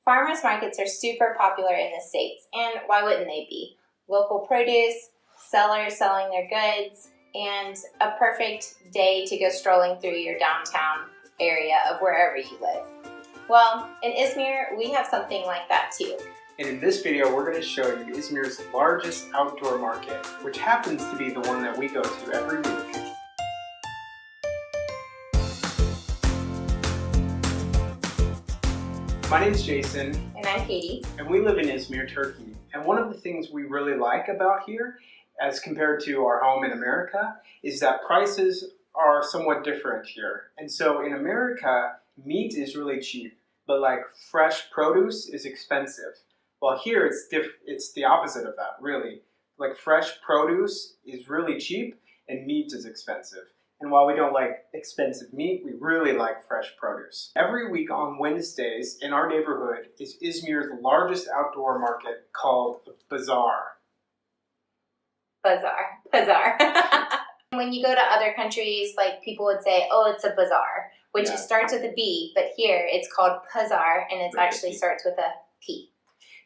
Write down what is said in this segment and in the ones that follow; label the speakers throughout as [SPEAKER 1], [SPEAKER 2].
[SPEAKER 1] Farmers markets are super popular in the States, and why wouldn't they be? Local produce, sellers selling their goods, and a perfect day to go strolling through your downtown area of wherever you live. Well, in Izmir, we have something like that too.
[SPEAKER 2] And in this video, we're going to show you Izmir's largest outdoor market, which happens to be the one that we go to every week. My name's Jason.
[SPEAKER 1] And I'm Katie.
[SPEAKER 2] And we live in Izmir, Turkey. And one of the things we really like about here, as compared to our home in America, is that prices are somewhat different here. And so in America, meat is really cheap, but like fresh produce is expensive. Well, here it's the opposite of that, really. Like fresh produce is really cheap and meat is expensive. And while we don't like expensive meat, we really like fresh produce. Every week on Wednesdays in our neighborhood is Izmir's largest outdoor market called Pazar.
[SPEAKER 1] Pazar. When you go to other countries, like people would say, oh, it's a bazaar, which starts with a B, but here it's called Pazar, and it actually starts with a P.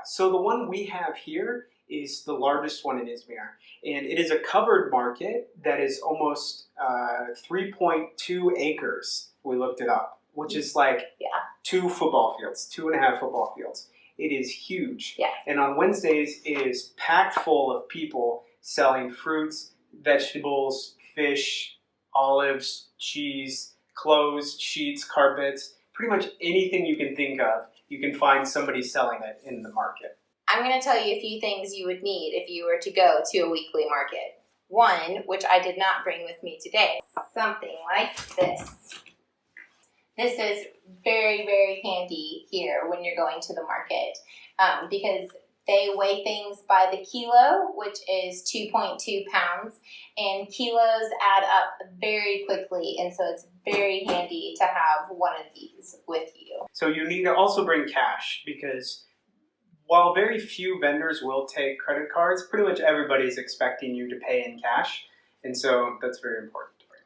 [SPEAKER 2] So the one we have here is the largest one in Izmir, and it is a covered market that is almost 3.2 acres. We looked it up, which is like 2 football fields, 2.5 football fields. It is huge.
[SPEAKER 1] Yeah.
[SPEAKER 2] And on Wednesdays, it is packed full of people selling fruits, vegetables, fish, olives, cheese, clothes, sheets, carpets, pretty much anything you can think of. You can find somebody selling it in the market.
[SPEAKER 1] I'm going to tell you a few things you would need if you were to go to a weekly market. One, which I did not bring with me today, something like this. This is very, very handy here when you're going to the market because they weigh things by the kilo, which is 2.2 pounds, and kilos add up very quickly, and so it's very handy to have one of these with you.
[SPEAKER 2] So you need to also bring cash because while very few vendors will take credit cards, pretty much everybody is expecting you to pay in cash, and so that's very important to bring.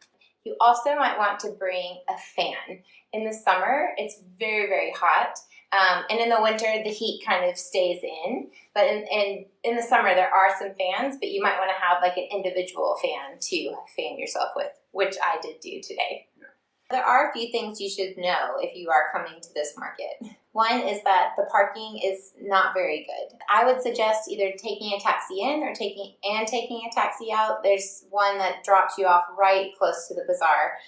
[SPEAKER 1] You also might want to bring a fan. In the summer, it's very, very hot, and in the winter, the heat kind of stays in, but in the summer, there are some fans, but you might want to have like an individual fan to fan yourself with, which I did do today. Yeah. There are a few things you should know if you are coming to this market. One is that the parking is not very good. I would suggest either taking a taxi in or taking a taxi out. There's one that drops you off right close to the bazaar,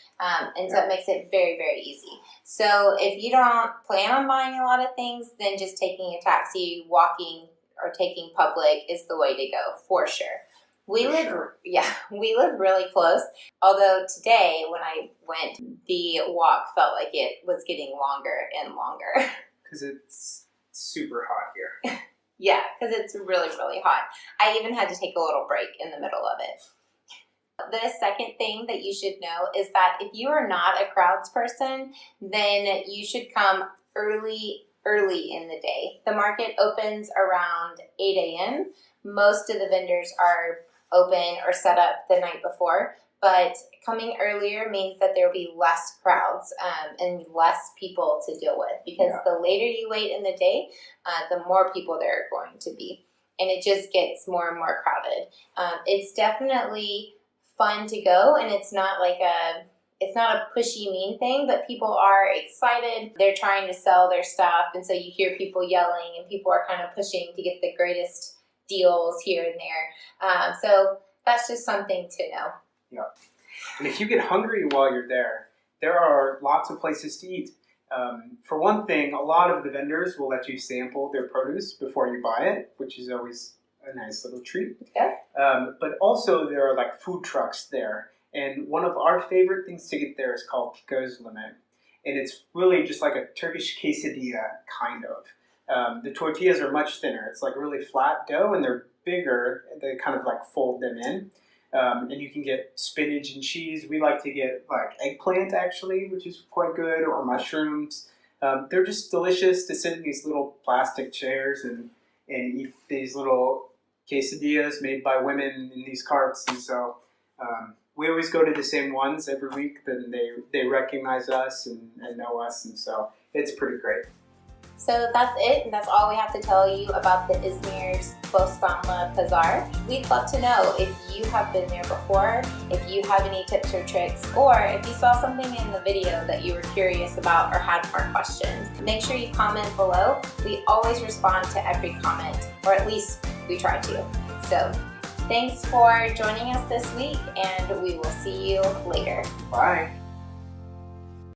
[SPEAKER 1] and so it makes it very, very easy. So if you don't plan on buying a lot of things, then just taking a taxi, walking, or taking public is the way to go for sure. We live really close. Although today when I went, the walk felt like it was getting longer and longer.
[SPEAKER 2] Because it's super hot here.
[SPEAKER 1] Yeah, because it's really, really hot. I even had to take a little break in the middle of it. The second thing that you should know is that if you are not a crowds person, then you should come early in the day. The market opens around 8 a.m. Most of the vendors are open or set up the night before, but coming earlier means that there will be less crowds and less people to deal with because the later you wait in the day, the more people there are going to be. And it just gets more and more crowded. It's definitely fun to go, and it's not like it's not a pushy, mean thing, but people are excited. They're trying to sell their stuff, and so you hear people yelling, and people are kind of pushing to get the greatest deals here and there. So that's just something to know.
[SPEAKER 2] Yeah. And if you get hungry while you're there are lots of places to eat. For one thing, a lot of the vendors will let you sample their produce before you buy it, which is always a nice little treat.
[SPEAKER 1] Yeah.
[SPEAKER 2] But also there are like food trucks there. And one of our favorite things to get there is called gözleme. And it's really just like a Turkish quesadilla, kind of. The tortillas are much thinner. It's like really flat dough, and they're bigger. They kind of like fold them in. And you can get spinach and cheese. We like to get like eggplant actually, which is quite good, or mushrooms. They're just delicious to sit in these little plastic chairs and eat these little quesadillas made by women in these carts. And so we always go to the same ones every week. Then they recognize us and know us, and so it's pretty great.
[SPEAKER 1] So that's it, and that's all we have to tell you about the Izmir's Bostanlı Pazar. We'd love to know if you have been there before, if you have any tips or tricks, or if you saw something in the video that you were curious about or had more questions. Make sure you comment below. We always respond to every comment, or at least we try to. So thanks for joining us this week, and we will see you later.
[SPEAKER 2] Bye.